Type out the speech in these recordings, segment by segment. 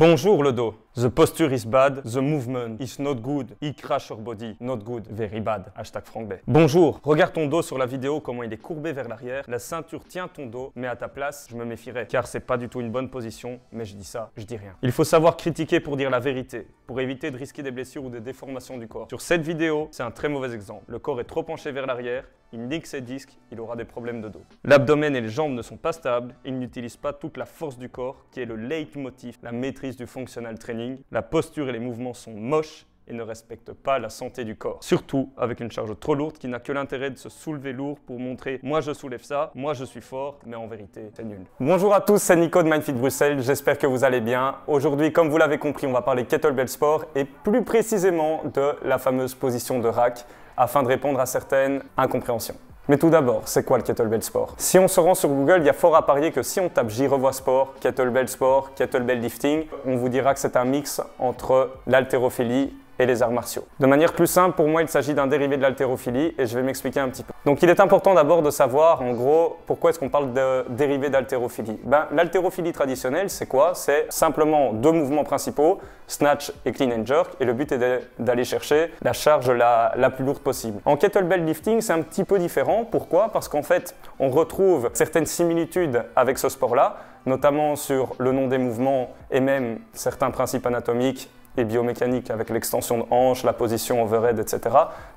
Bonjour le dos. The posture is bad, the movement is not good. He crash your body, not good, very bad. Hashtag Franck Bay. Bonjour, regarde ton dos sur la vidéo, comment il est courbé vers l'arrière. La ceinture tient ton dos, mais à ta place, je me méfierais. Car c'est pas du tout une bonne position, mais je dis ça, je dis rien. Il faut savoir critiquer pour dire la vérité, pour éviter de risquer des blessures ou des déformations du corps. Sur cette vidéo, c'est un très mauvais exemple. Le corps est trop penché vers l'arrière, il nique ses disques, il aura des problèmes de dos. L'abdomen et les jambes ne sont pas stables, il n'utilise pas toute la force du corps, qui est le leitmotiv, la maîtrise du functional training. La posture et les mouvements sont moches et ne respectent pas la santé du corps. Surtout avec une charge trop lourde qui n'a que l'intérêt de se soulever lourd pour montrer « moi je soulève ça, moi je suis fort », mais en vérité c'est nul. Bonjour à tous, c'est Nico de Mindfit Bruxelles, j'espère que vous allez bien. Aujourd'hui, comme vous l'avez compris, on va parler kettlebell sport et plus précisément de la fameuse position de rack afin de répondre à certaines incompréhensions. Mais tout d'abord, c'est quoi le kettlebell sport? Si on se rend sur Google, il y a fort à parier que si on tape J'y revois sport, kettlebell lifting, on vous dira que c'est un mix entre l'haltérophilie et les arts martiaux. De manière plus simple, pour moi, il s'agit d'un dérivé de l'haltérophilie et je vais m'expliquer un petit peu. Donc il est important d'abord de savoir, en gros, pourquoi est-ce qu'on parle de dérivé d'haltérophilie. L'haltérophilie traditionnelle, c'est quoi? C'est simplement deux mouvements principaux, snatch et clean and jerk, et le but est d'aller chercher la charge la plus lourde possible. En kettlebell lifting, c'est un petit peu différent. Pourquoi? Parce qu'en fait, on retrouve certaines similitudes avec ce sport-là, notamment sur le nom des mouvements et même certains principes anatomiques et biomécanique avec l'extension de hanche, la position overhead, etc.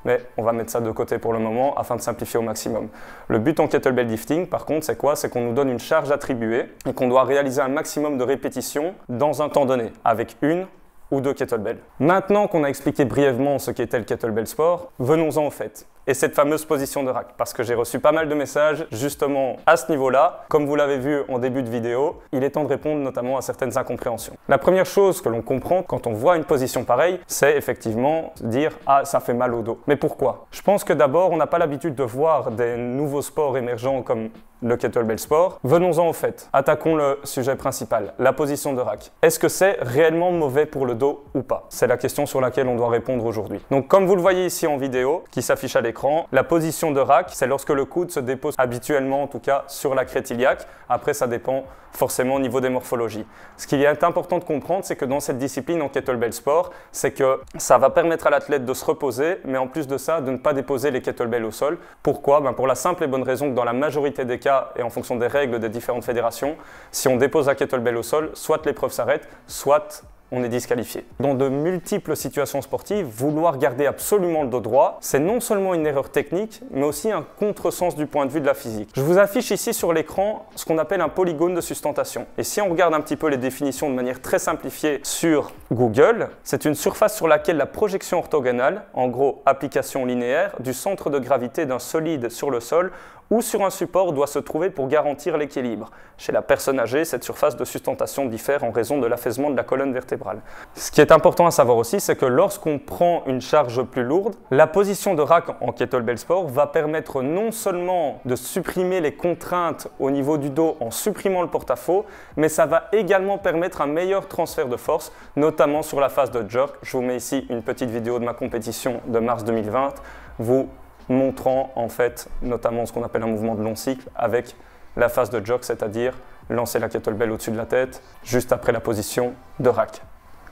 Mais on va mettre ça de côté pour le moment afin de simplifier au maximum. Le but en kettlebell lifting, par contre, c'est quoi? C'est qu'on nous donne une charge attribuée et qu'on doit réaliser un maximum de répétitions dans un temps donné, avec une ou deux kettlebells. Maintenant qu'on a expliqué brièvement ce qu'était le kettlebell sport, venons-en au fait. Et cette fameuse position de rack, parce que j'ai reçu pas mal de messages justement à ce niveau-là. Comme vous l'avez vu en début de vidéo, il est temps de répondre notamment à certaines incompréhensions. La première chose que l'on comprend quand on voit une position pareille, c'est effectivement dire « Ah, ça fait mal au dos ». Mais pourquoi? Je pense que d'abord, on n'a pas l'habitude de voir des nouveaux sports émergents comme le kettlebell sport. Venons-en au fait. Attaquons le sujet principal, la position de rack. Est-ce que c'est réellement mauvais pour le dos ou pas? C'est la question sur laquelle on doit répondre aujourd'hui. Donc comme vous le voyez ici en vidéo, qui s'affiche à l'écran, la position de rack, c'est lorsque le coude se dépose habituellement, en tout cas, sur la crête iliaque. Après, ça dépend forcément au niveau des morphologies. Ce qui est important de comprendre, c'est que dans cette discipline en kettlebell sport, c'est que ça va permettre à l'athlète de se reposer, mais en plus de ça, de ne pas déposer les kettlebells au sol. Pourquoi? Pour la simple et bonne raison que dans la majorité des cas, et en fonction des règles des différentes fédérations, si on dépose la kettlebell au sol, soit l'épreuve s'arrête, soit on est disqualifié. Dans de multiples situations sportives, vouloir garder absolument le dos droit, c'est non seulement une erreur technique, mais aussi un contresens du point de vue de la physique. Je vous affiche ici sur l'écran ce qu'on appelle un polygone de sustentation. Et si on regarde un petit peu les définitions de manière très simplifiée sur Google, c'est une surface sur laquelle la projection orthogonale, en gros application linéaire, du centre de gravité d'un solide sur le sol ou sur un support doit se trouver pour garantir l'équilibre. Chez la personne âgée, cette surface de sustentation diffère en raison de l'affaissement de la colonne vertébrale. Ce qui est important à savoir aussi, c'est que lorsqu'on prend une charge plus lourde, la position de rack en kettlebell sport va permettre non seulement de supprimer les contraintes au niveau du dos en supprimant le porte-à-faux, mais ça va également permettre un meilleur transfert de force, notamment sur la phase de jerk. Je vous mets ici une petite vidéo de ma compétition de mars 2020. Vous montrant en fait notamment ce qu'on appelle un mouvement de long cycle avec la phase de jerk, c'est-à-dire lancer la kettlebell au-dessus de la tête juste après la position de rack.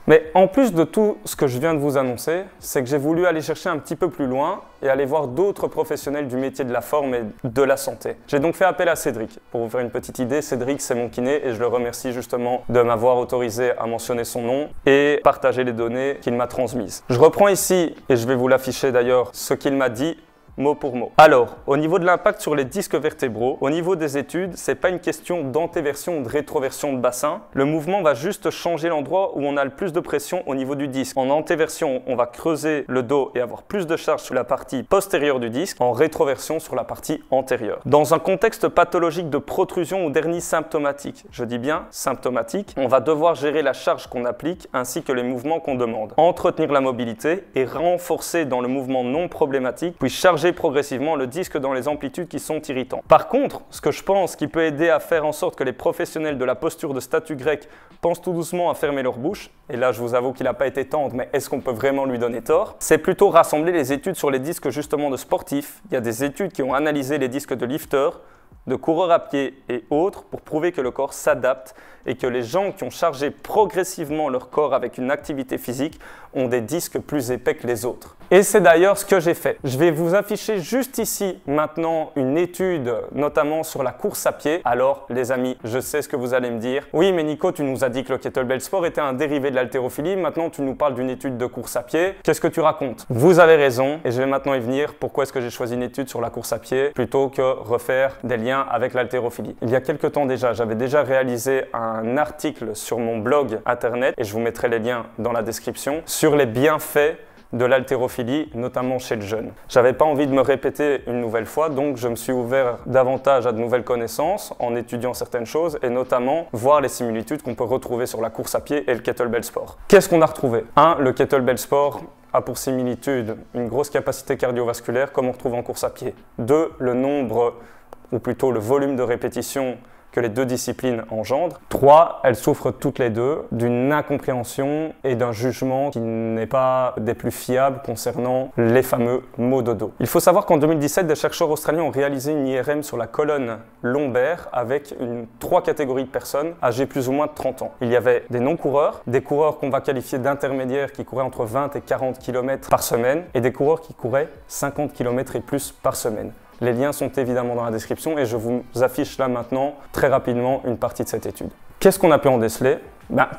Mais en plus de tout ce que je viens de vous annoncer, c'est que j'ai voulu aller chercher un petit peu plus loin et aller voir d'autres professionnels du métier de la forme et de la santé. J'ai donc fait appel à Cédric. Pour vous faire une petite idée, Cédric, c'est mon kiné et je le remercie justement de m'avoir autorisé à mentionner son nom et partager les données qu'il m'a transmises. Je reprends ici, et je vais vous l'afficher d'ailleurs, ce qu'il m'a dit mot pour mot. Alors, au niveau de l'impact sur les disques vertébraux, au niveau des études, c'est pas une question d'antéversion ou de rétroversion de bassin. Le mouvement va juste changer l'endroit où on a le plus de pression au niveau du disque. En antéversion, on va creuser le dos et avoir plus de charge sur la partie postérieure du disque. En rétroversion, sur la partie antérieure. Dans un contexte pathologique de protrusion ou d'hernie symptomatique, je dis bien symptomatique, on va devoir gérer la charge qu'on applique ainsi que les mouvements qu'on demande. Entretenir la mobilité et renforcer dans le mouvement non problématique, puis charger progressivement le disque dans les amplitudes qui sont irritantes. Par contre, ce que je pense qui peut aider à faire en sorte que les professionnels de la posture de statue grecque pensent tout doucement à fermer leur bouche, et là je vous avoue qu'il n'a pas été tendre, mais est-ce qu'on peut vraiment lui donner tort? C'est plutôt rassembler les études sur les disques justement de sportifs. Il y a des études qui ont analysé les disques de lifters, de coureurs à pied et autres pour prouver que le corps s'adapte et que les gens qui ont chargé progressivement leur corps avec une activité physique ont des disques plus épais que les autres. Et c'est d'ailleurs ce que j'ai fait. Je vais vous afficher juste ici maintenant une étude notamment sur la course à pied. Alors les amis, je sais ce que vous allez me dire. Oui mais Nico, tu nous as dit que le kettlebell sport était un dérivé de l'haltérophilie, maintenant tu nous parles d'une étude de course à pied. Qu'est-ce que tu racontes? Vous avez raison et je vais maintenant y venir. Pourquoi est-ce que j'ai choisi une étude sur la course à pied plutôt que refaire des liens avec l'haltérophilie? Il y a quelques temps déjà, j'avais déjà réalisé un article sur mon blog internet et je vous mettrai les liens dans la description sur les bienfaits de l'haltérophilie, notamment chez le jeune. J'avais pas envie de me répéter une nouvelle fois, donc je me suis ouvert davantage à de nouvelles connaissances en étudiant certaines choses et notamment voir les similitudes qu'on peut retrouver sur la course à pied et le kettlebell sport. Qu'est-ce qu'on a retrouvé? 1. Le kettlebell sport a pour similitude une grosse capacité cardiovasculaire comme on retrouve en course à pied. 2. Le nombre, ou plutôt le volume de répétitions que les deux disciplines engendrent. 3. Elles souffrent toutes les deux d'une incompréhension et d'un jugement qui n'est pas des plus fiables concernant les fameux maux de dos. Il faut savoir qu'en 2017, des chercheurs australiens ont réalisé une IRM sur la colonne lombaire avec 3 catégories de personnes âgées plus ou moins de 30 ans. Il y avait des non-coureurs, des coureurs qu'on va qualifier d'intermédiaires qui couraient entre 20 et 40 km par semaine et des coureurs qui couraient 50 km et plus par semaine. Les liens sont évidemment dans la description et je vous affiche là maintenant très rapidement une partie de cette étude. Qu'est-ce qu'on a pu en déceler?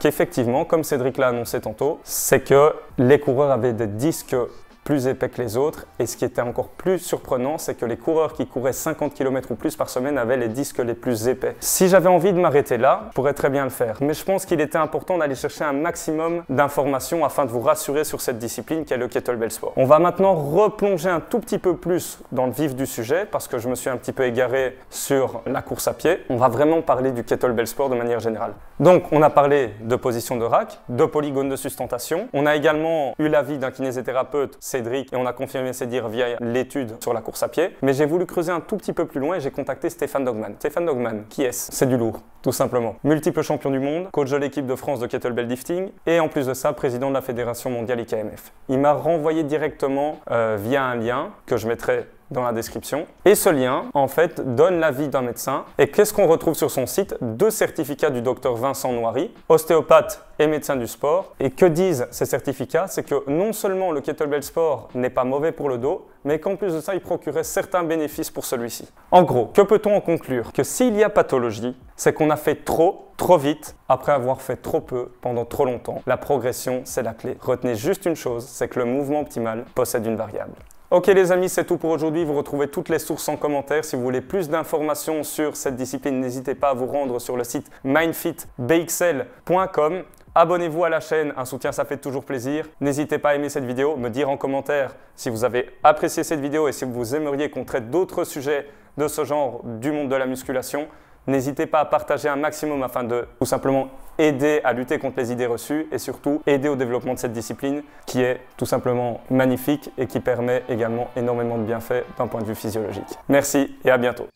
Qu'effectivement, comme Cédric l'a annoncé tantôt, c'est que les coureurs avaient des disques plus épais que les autres et ce qui était encore plus surprenant, c'est que les coureurs qui couraient 50 km ou plus par semaine avaient les disques les plus épais. Si j'avais envie de m'arrêter là, je pourrais très bien le faire, mais je pense qu'il était important d'aller chercher un maximum d'informations afin de vous rassurer sur cette discipline qu'est le kettlebell sport. On va maintenant replonger un tout petit peu plus dans le vif du sujet parce que je me suis un petit peu égaré sur la course à pied. On va vraiment parler du kettlebell sport de manière générale. Donc on a parlé de position de rack, de polygone de sustentation. On a également eu l'avis d'un kinésithérapeute, Cédric, et on a confirmé ses dires via l'étude sur la course à pied. Mais j'ai voulu creuser un tout petit peu plus loin et j'ai contacté Stéphane Dogman. Stéphane Dogman, qui est-ce? C'est du lourd, tout simplement. Multiple champion du monde, coach de l'équipe de France de kettlebell lifting et en plus de ça, président de la Fédération mondiale IKMF. Il m'a renvoyé directement via un lien que je mettrai dans la description. Et ce lien, en fait, donne l'avis d'un médecin. Et qu'est-ce qu'on retrouve sur son site? 2 certificats du docteur Vincent Noiry, ostéopathe et médecin du sport. Et que disent ces certificats? C'est que non seulement le kettlebell sport n'est pas mauvais pour le dos, mais qu'en plus de ça, il procurait certains bénéfices pour celui-ci. En gros, que peut-on en conclure? Que s'il y a pathologie, c'est qu'on a fait trop vite, après avoir fait trop peu, pendant trop longtemps. La progression, c'est la clé. Retenez juste une chose, c'est que le mouvement optimal possède une variable. Ok les amis, c'est tout pour aujourd'hui. Vous retrouvez toutes les sources en commentaire. Si vous voulez plus d'informations sur cette discipline, n'hésitez pas à vous rendre sur le site mindfitbxl.com. Abonnez-vous à la chaîne, un soutien ça fait toujours plaisir. N'hésitez pas à aimer cette vidéo, me dire en commentaire si vous avez apprécié cette vidéo et si vous aimeriez qu'on traite d'autres sujets de ce genre du monde de la musculation. N'hésitez pas à partager un maximum afin de tout simplement aider à lutter contre les idées reçues et surtout aider au développement de cette discipline qui est tout simplement magnifique et qui permet également énormément de bienfaits d'un point de vue physiologique. Merci et à bientôt.